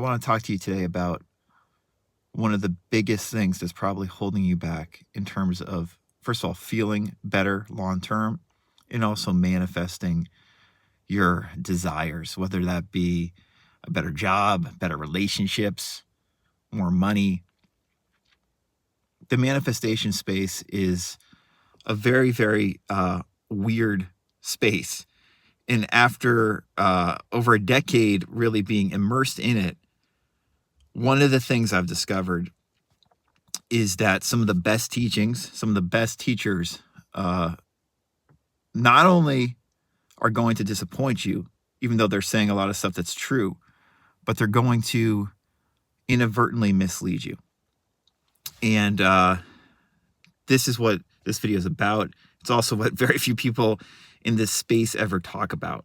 I want to talk to you today about one of the biggest things that's probably holding you back in terms of, first of all, feeling better long term and also manifesting your desires, whether that be a better job, better relationships, more money. The manifestation space is a very, very weird space. And after over a decade really being immersed in it, one of the things I've discovered is that some of the best teachings, some of the best teachers, not only are going to disappoint you, even though they're saying a lot of stuff that's true, but they're going to inadvertently mislead you. And this is what this video is about. It's also what very few people in this space ever talk about,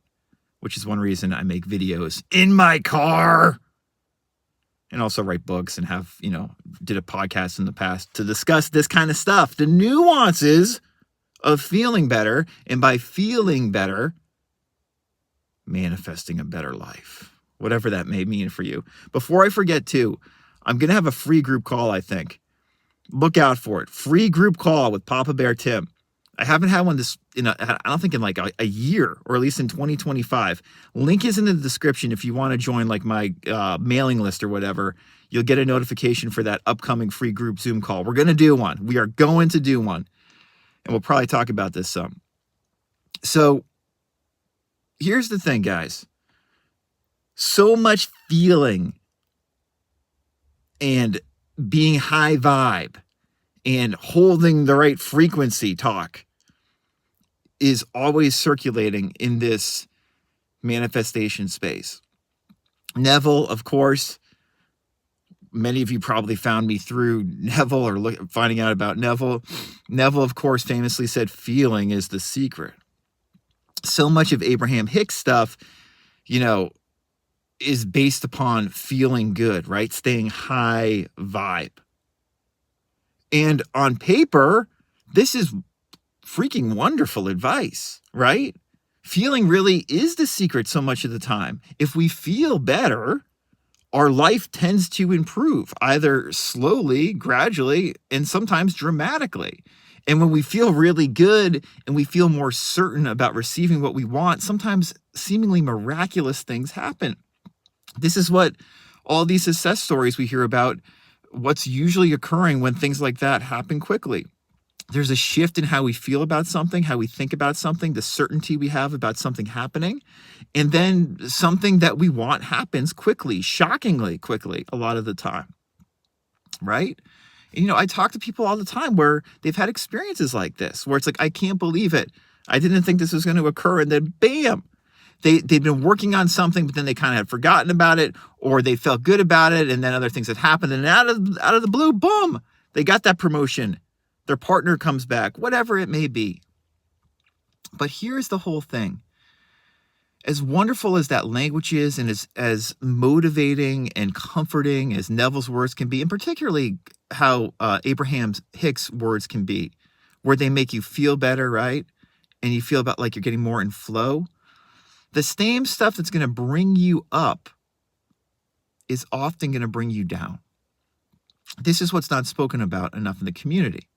which is one reason I make videos in my car and also write books and have, did a podcast in the past to discuss this kind of stuff, the nuances of feeling better, and by feeling better, manifesting a better life, whatever that may mean for you. Before I forget too, I'm going to have a free group call, I think. Look out for it. Free group call with Papa Bear Tim. I haven't had one I don't think in like a year, or at least in 2025. Link is in the description if you want to join like my mailing list or whatever. You'll get a notification for that upcoming free group Zoom call. We're going to do one. We are going to do one. And we'll probably talk about this some. So here's the thing, guys. So much feeling and being high vibe and holding the right frequency talk is always circulating in this manifestation space. Neville, of course, many of you probably found me through Neville or finding out about Neville. Neville, of course, famously said feeling is the secret. So much of Abraham Hicks stuff, is based upon feeling good, right? Staying high vibe. And on paper, this is freaking wonderful advice, right? Feeling really is the secret so much of the time. If we feel better, our life tends to improve, either slowly, gradually, and sometimes dramatically. And when we feel really good and we feel more certain about receiving what we want, sometimes seemingly miraculous things happen. This is what all these success stories we hear about, what's usually occurring when things like that happen quickly. There's a shift in how we feel about something, how we think about something, the certainty we have about something happening. And then something that we want happens quickly, shockingly quickly, a lot of the time, right? And, I talk to people all the time where they've had experiences like this, where it's like, I can't believe it. I didn't think this was going to occur. And then bam, they've been working on something, but then they kind of had forgotten about it, or they felt good about it. And then other things had happened. And out of the blue, boom, they got that promotion. Their partner comes back, whatever it may be. But here's the whole thing. As wonderful as that language is, and as motivating and comforting as Neville's words can be, and particularly how Abraham Hicks' words can be, where they make you feel better, right? And you feel about like you're getting more in flow. The same stuff that's going to bring you up is often going to bring you down. This is what's not spoken about enough in the community.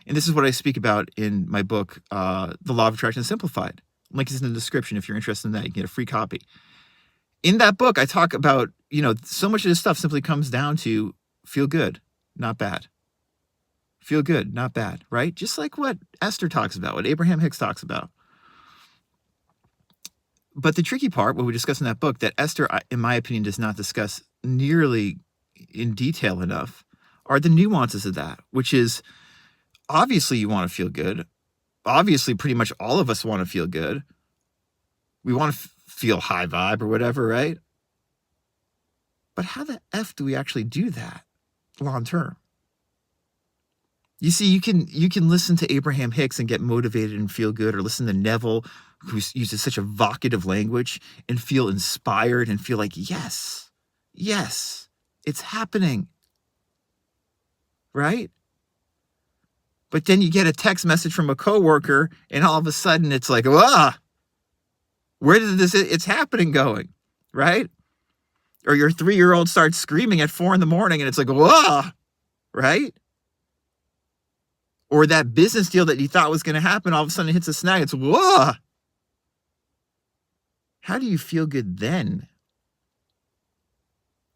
And this is what I speak about in my book, The Law of Attraction Simplified. Link is in the description if you're interested in that. You can get a free copy. In that book, I talk about, so much of this stuff simply comes down to feel good, not bad. Feel good, not bad, right? Just like what Esther talks about, what Abraham Hicks talks about. But the tricky part, what we discuss in that book, that Esther, in my opinion, does not discuss nearly in detail enough, are the nuances of that, which is obviously you want to feel good. Obviously, pretty much all of us want to feel good. We want to feel high vibe or whatever, right? But how the F do we actually do that long term? You see, you can listen to Abraham Hicks and get motivated and feel good, or listen to Neville, who uses such evocative language, and feel inspired and feel like, yes, it's happening, right? But then you get a text message from a coworker, and all of a sudden it's like, where did it's happening going, right? Or your 3-year-old starts screaming at 4 a.m. and it's like, whoa, right? Or that business deal that you thought was going to happen, all of a sudden it hits a snag. It's whoa. How do you feel good then?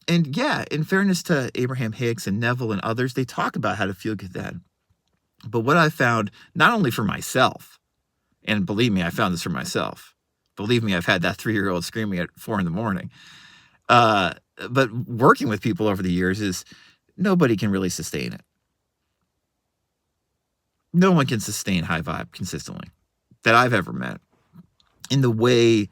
And yeah, in fairness to Abraham Hicks and Neville and others, they talk about how to feel good then. But what I found, not only for myself, and believe me, I found this for myself. Believe me, I've had that 3-year-old screaming at 4 a.m. But working with people over the years is nobody can really sustain it. No one can sustain high vibe consistently that I've ever met in the way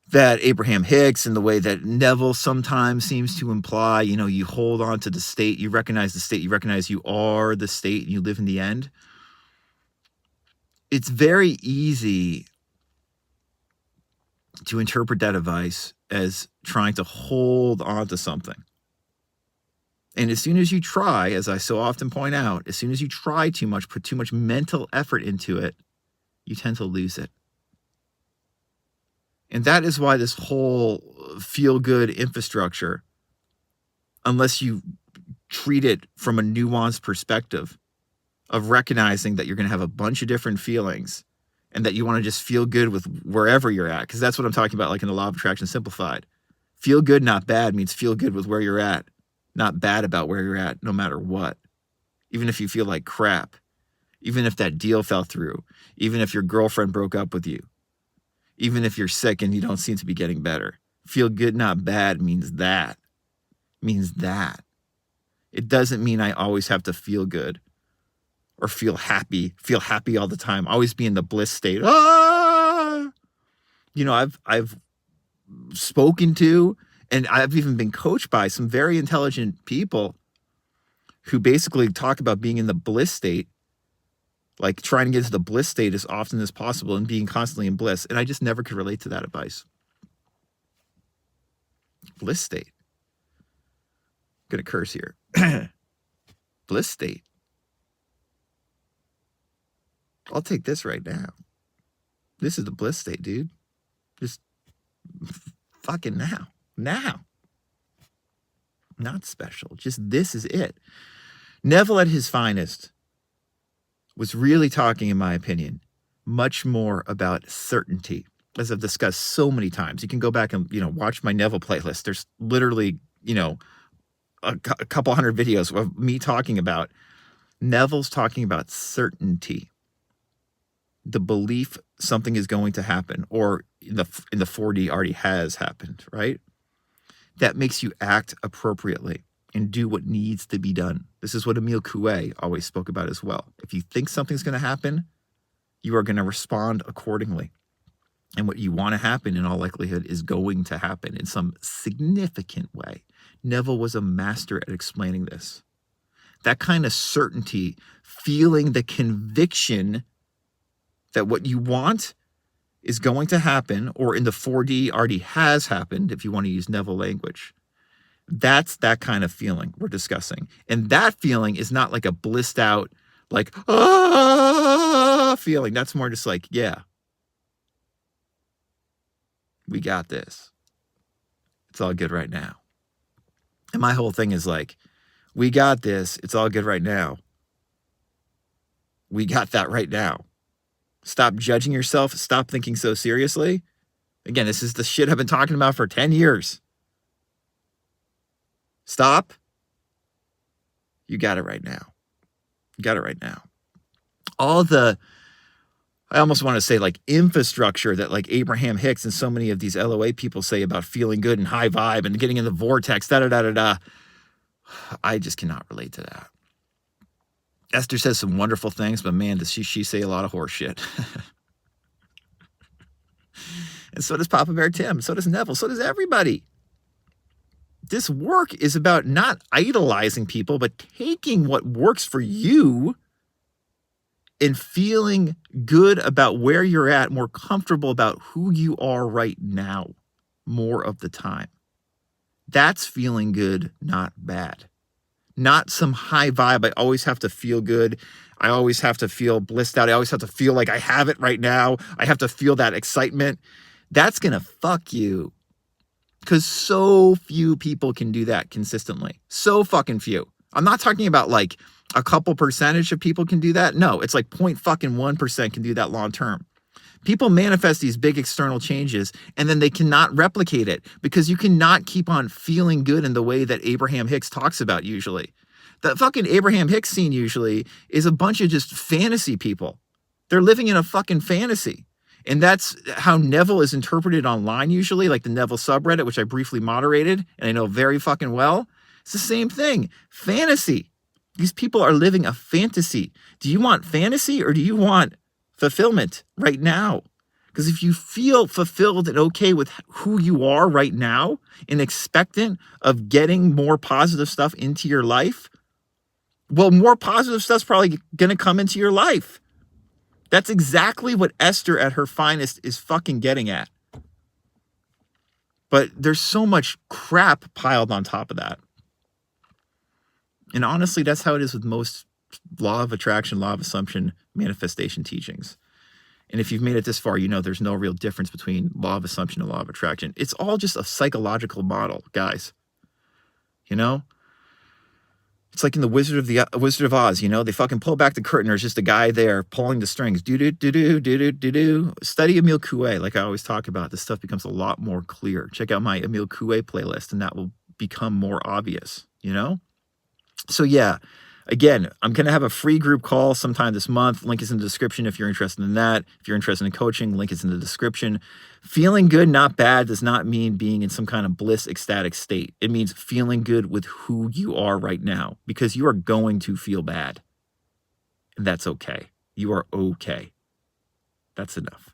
that Abraham Hicks and the way that Neville sometimes seems to imply. You hold on to the state, you recognize the state, you recognize you are the state, and you live in the end. It's very easy to interpret that advice as trying to hold on to something. And as soon as you try, as I so often point out, as soon as you try too much, put too much mental effort into it, you tend to lose it. And that is why this whole feel-good infrastructure, unless you treat it from a nuanced perspective of recognizing that you're going to have a bunch of different feelings and that you want to just feel good with wherever you're at, because that's what I'm talking about, like in the Law of Attraction Simplified. Feel good, not bad, means feel good with where you're at, not bad about where you're at, no matter what. Even if you feel like crap, even if that deal fell through, even if your girlfriend broke up with you, even if you're sick and you don't seem to be getting better. Feel good, not bad means that. It doesn't mean I always have to feel good or feel happy all the time, always be in the bliss state. I've spoken to, and I've even been coached by some very intelligent people who basically talk about being in the bliss state, like trying to get to the bliss state as often as possible and being constantly in bliss. And I just never could relate to that advice. Bliss state. I'm going to curse here. Bliss state. I'll take this right now. This is the bliss state, dude. Just fucking now. Now. Not special. Just this is it. Neville at his finest was really talking, in my opinion, much more about certainty, as I've discussed so many times. You can go back and, watch my Neville playlist. There's literally, a couple hundred videos of me talking about Neville's talking about certainty, the belief something is going to happen, or in the 4D already has happened, right? That makes you act appropriately and do what needs to be done. This is what Emile Coué always spoke about as well. If you think something's going to happen, you are going to respond accordingly. And what you want to happen, in all likelihood, is going to happen in some significant way. Neville was a master at explaining this. That kind of certainty, feeling the conviction that what you want is going to happen, or in the 4D already has happened, if you want to use Neville language. That's that kind of feeling we're discussing. And that feeling is not like a blissed out, like, feeling. That's more just like, yeah, we got this. It's all good right now. And my whole thing is like, we got this. It's all good right now. We got that right now. Stop judging yourself. Stop thinking so seriously. Again, this is the shit I've been talking about for 10 years. Stop. You got it right now. You got it right now. All the, I almost want to say like infrastructure that like Abraham Hicks and so many of these LOA people say about feeling good and high vibe and getting in the vortex, I just cannot relate to that. Esther says some wonderful things, but man, does she say a lot of horse shit. And so does Papa Bear Tim. So does Neville. So does everybody. This work is about not idolizing people, but taking what works for you and feeling good about where you're at, more comfortable about who you are right now, more of the time. That's feeling good, not bad. Not some high vibe. I always have to feel good. I always have to feel blissed out. I always have to feel like I have it right now. I have to feel that excitement. That's going to fuck you. Because so few people can do that consistently. So fucking few. I'm not talking about like a couple percentage of people can do that. No, it's like 0.1% can do that long term. People manifest these big external changes and then they cannot replicate it because you cannot keep on feeling good in the way that Abraham Hicks talks about usually. The fucking Abraham Hicks scene usually is a bunch of just fantasy people. They're living in a fucking fantasy. And that's how Neville is interpreted online usually, like the Neville subreddit, which I briefly moderated and I know very fucking well. It's the same thing. Fantasy. These people are living a fantasy. Do you want fantasy or do you want fulfillment right now? Because if you feel fulfilled and okay with who you are right now and expectant of getting more positive stuff into your life, well, more positive stuff's probably going to come into your life. That's exactly what Esther at her finest is fucking getting at. But there's so much crap piled on top of that. And honestly, that's how it is with most law of attraction, law of assumption, manifestation teachings. And if you've made it this far, you know there's no real difference between law of assumption and law of attraction. It's all just a psychological model, guys. You know? It's like in the Wizard of Oz, you know, they fucking pull back the curtain. There's just a guy there pulling the strings. Do-do-do-do-do-do-do-do. Study Emile Coué, like I always talk about. This stuff becomes a lot more clear. Check out my Emile Coué playlist, and that will become more obvious, you know? So yeah, again, I'm going to have a free group call sometime this month. Link is in the description if you're interested in that. If you're interested in coaching, link is in the description. Feeling good, not bad, does not mean being in some kind of bliss, ecstatic state. It means feeling good with who you are right now, because you are going to feel bad. And that's okay. You are okay. That's enough.